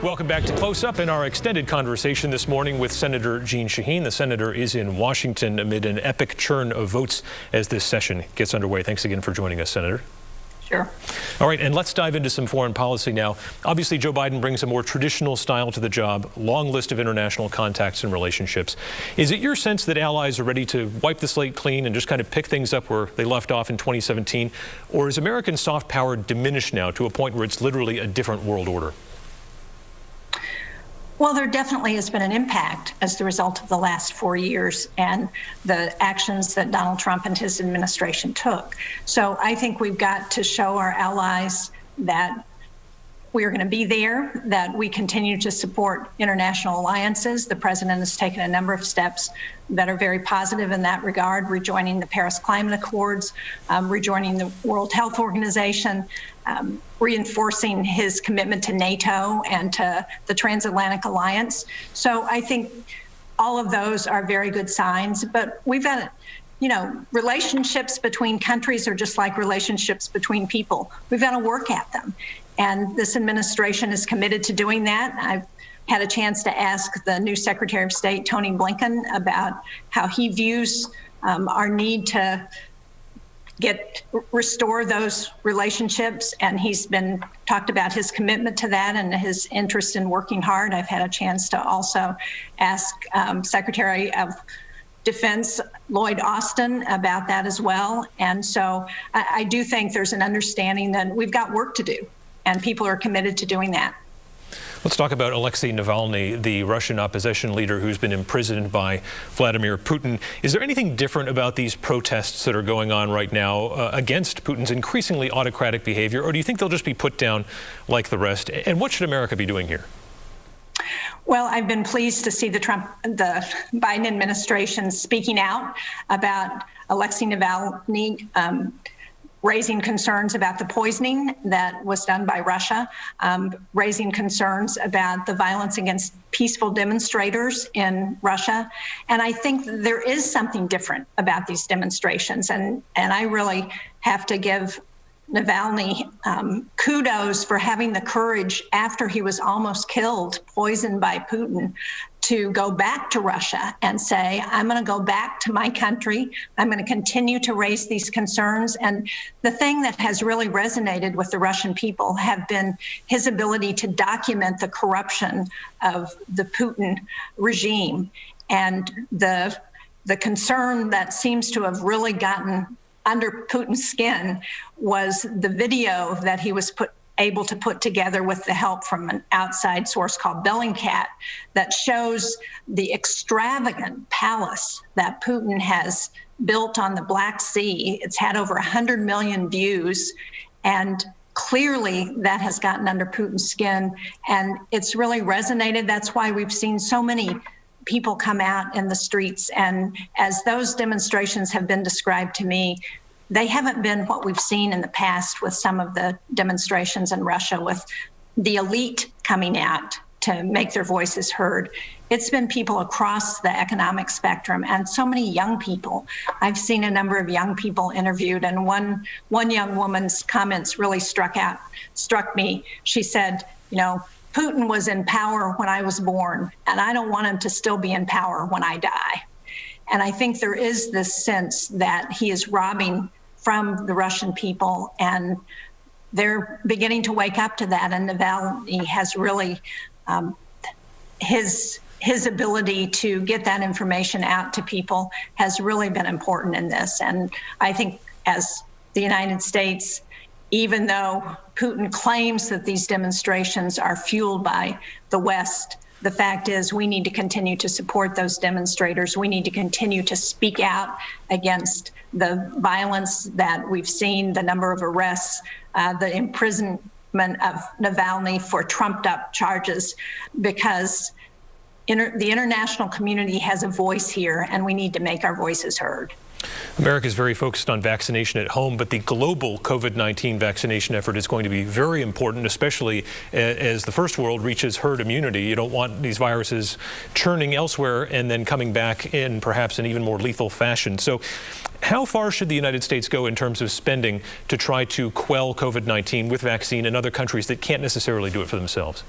Welcome back to Close Up in our extended conversation this morning with Senator Jeanne Shaheen. The senator is in Washington amid an epic churn of votes as this session gets underway. Thanks again for joining us, Senator. Sure. All right, and let's dive into some foreign policy now. Obviously, Joe Biden brings a more traditional style to the job, long list of international contacts and relationships. Is it your sense that allies are ready to wipe the slate clean and just kind of pick things up where they left off in 2017? Or is American soft power diminished now to a point where it's literally a different world order? Well, there definitely has been an impact as the result of the last 4 years and the actions that Donald Trump and his administration took. So I think we've got to show our allies that we are going to be there, that we continue to support international alliances. The president has taken a number of steps that are very positive in that regard, rejoining the Paris Climate Accords, rejoining the World Health Organization, reinforcing his commitment to NATO and to the Transatlantic Alliance. So I think all of those are very good signs, but we've got relationships between countries are just like relationships between people. We've got to work at them. And this administration is committed to doing that. I've had a chance to ask the new Secretary of State, Tony Blinken, about how he views our need to restore those relationships. And he's talked about his commitment to that and his interest in working hard. I've had a chance to also ask Secretary of Defense Lloyd Austin about that as well. And so I do think there's an understanding that we've got work to do, and people are committed to doing that. Let's talk about Alexei Navalny, the Russian opposition leader who's been imprisoned by Vladimir Putin. Is there anything different about these protests that are going on right now against Putin's increasingly autocratic behavior, or do you think they'll just be put down like the rest? And what should America be doing here? Well, I've been pleased to see the Biden administration speaking out about Alexei Navalny, raising concerns about the poisoning that was done by Russia, raising concerns about the violence against peaceful demonstrators in Russia. And I think there is something different about these demonstrations. And I really have to give Navalny kudos for having the courage after he was almost killed, poisoned by Putin, to go back to Russia and say, I'm going to go back to my country. I'm going to continue to raise these concerns. And the thing that has really resonated with the Russian people have been his ability to document the corruption of the Putin regime. And the concern that seems to have really gotten under Putin's skin was the video that he was able to put together with the help from an outside source called Bellingcat that shows the extravagant palace that Putin has built on the Black Sea. It's had over 100 million views, and clearly that has gotten under Putin's skin, and it's really resonated. That's why we've seen so many people come out in the streets. And as those demonstrations have been described to me, they haven't been what we've seen in the past with some of the demonstrations in Russia with the elite coming out to make their voices heard. It's been people across the economic spectrum and so many young people. I've seen a number of young people interviewed, and one young woman's comments really struck me. She said, Putin was in power when I was born, and I don't want him to still be in power when I die. And I think there is this sense that he is robbing from the Russian people, and they're beginning to wake up to that. And Navalny has really, his ability to get that information out to people has really been important in this. And I think as the United States, even though Putin claims that these demonstrations are fueled by the West, the fact is we need to continue to support those demonstrators. We need to continue to speak out against the violence that we've seen, the number of arrests, the imprisonment of Navalny for trumped-up charges, because the international community has a voice here, and we need to make our voices heard. America is very focused on vaccination at home, but the global COVID-19 vaccination effort is going to be very important, especially as the first world reaches herd immunity. You don't want these viruses churning elsewhere and then coming back in perhaps an even more lethal fashion. So how far should the United States go in terms of spending to try to quell COVID-19 with vaccine in other countries that can't necessarily do it for themselves?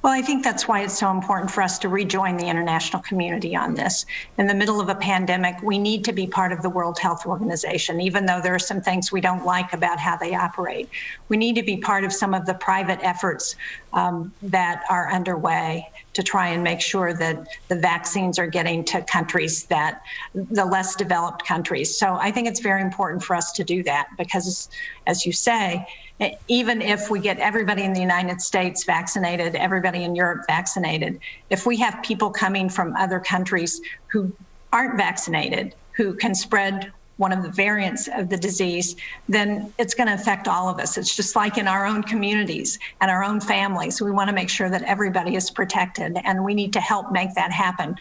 Well, I think that's why it's so important for us to rejoin the international community on this. In the middle of a pandemic, we need to be part of the World Health Organization, even though there are some things we don't like about how they operate. We need to be part of some of the private efforts that are underway to try and make sure that the vaccines are getting to countries that, the less developed countries. So I think it's very important for us to do that because, as you say, even if we get everybody in the United States vaccinated, everybody in Europe vaccinated, if we have people coming from other countries who aren't vaccinated, who can spread one of the variants of the disease, then it's going to affect all of us. It's just like in our own communities and our own families. We want to make sure that everybody is protected, and we need to help make that happen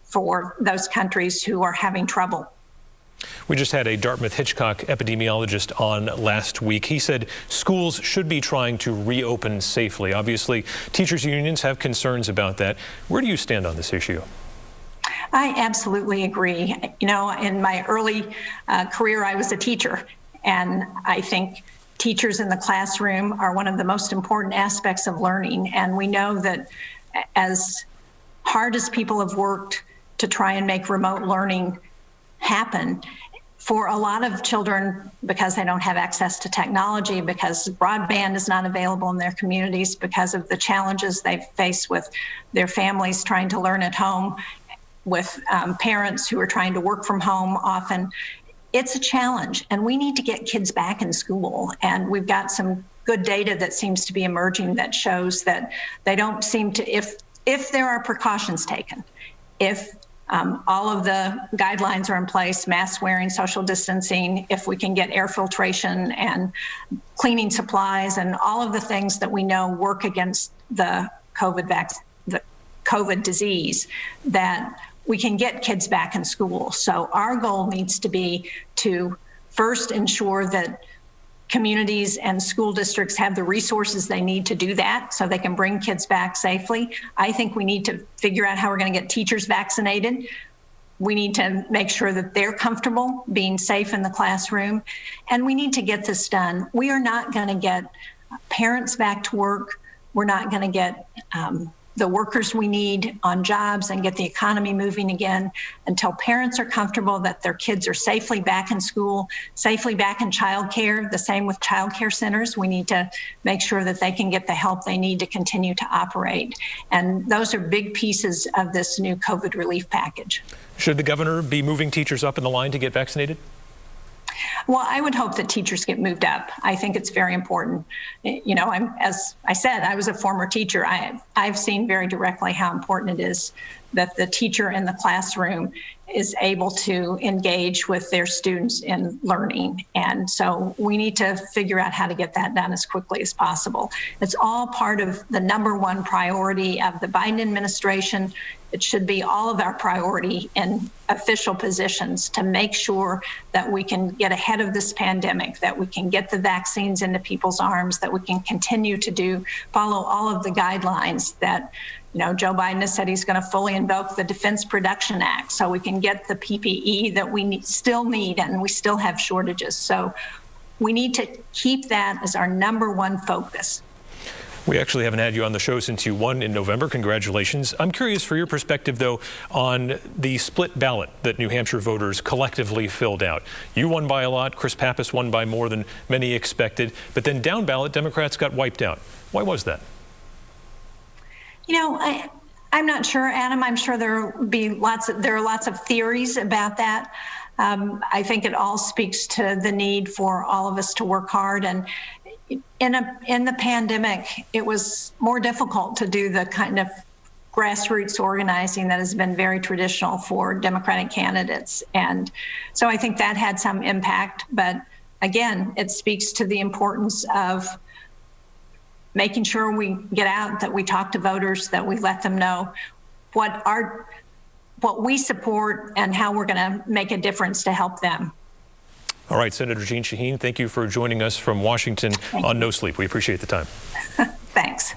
for those countries who are having trouble. We just had a Dartmouth-Hitchcock epidemiologist on last week. He said schools should be trying to reopen safely. Obviously, teachers' unions have concerns about that. Where do you stand on this issue? I absolutely agree. You know, in my early career, I was a teacher, and I think teachers in the classroom are one of the most important aspects of learning. And we know that as hard as people have worked to try and make remote learning happen, for a lot of children, because they don't have access to technology, because broadband is not available in their communities, because of the challenges they face with their families trying to learn at home, with parents who are trying to work from home often, it's a challenge. And we need to get kids back in school. And we've got some good data that seems to be emerging that shows that they don't seem to, if there are precautions taken, if all of the guidelines are in place, mask wearing, social distancing, if we can get air filtration and cleaning supplies and all of the things that we know work against the COVID disease, that we can get kids back in school. So our goal needs to be to first ensure that communities and school districts have the resources they need to do that so they can bring kids back safely. I think we need to figure out how we're going to get teachers vaccinated. We need to make sure that they're comfortable being safe in the classroom, and we need to get this done. We are not going to get parents back to work. We're not going to get the workers we need on jobs and get the economy moving again until parents are comfortable that their kids are safely back in school, safely back in childcare. The same with childcare centers. We need to make sure that they can get the help they need to continue to operate. And those are big pieces of this new COVID relief package. Should the governor be moving teachers up in the line to get vaccinated? Well, I would hope that teachers get moved up. I think it's very important. You know, as I said, I was a former teacher. I've seen very directly how important it is that the teacher in the classroom is able to engage with their students in learning. And so we need to figure out how to get that done as quickly as possible. It's all part of the #1 priority of the Biden administration. It should be all of our priority in official positions to make sure that we can get ahead of this pandemic, that we can get the vaccines into people's arms, that we can continue to follow all of the guidelines that, you know, Joe Biden has said he's going to fully invoke the Defense Production Act so we can get the PPE that we still need, and we still have shortages. So we need to keep that as our #1 focus. We actually haven't had you on the show since you won in November. Congratulations. I'm curious for your perspective, though, on the split ballot that New Hampshire voters collectively filled out. You won by a lot. Chris Pappas won by more than many expected. But then down ballot, Democrats got wiped out. Why was that? You know, I'm not sure, Adam. I'm sure there are lots of theories about that. I think it all speaks to the need for all of us to work hard. And in the pandemic, it was more difficult to do the kind of grassroots organizing that has been very traditional for Democratic candidates. And so I think that had some impact. But again, it speaks to the importance of making sure we get out, that we talk to voters, that we let them know what we support and how we're going to make a difference to help them. All right, Senator Jeanne Shaheen, thank you for joining us from Washington on No Sleep. We appreciate the time. Thanks.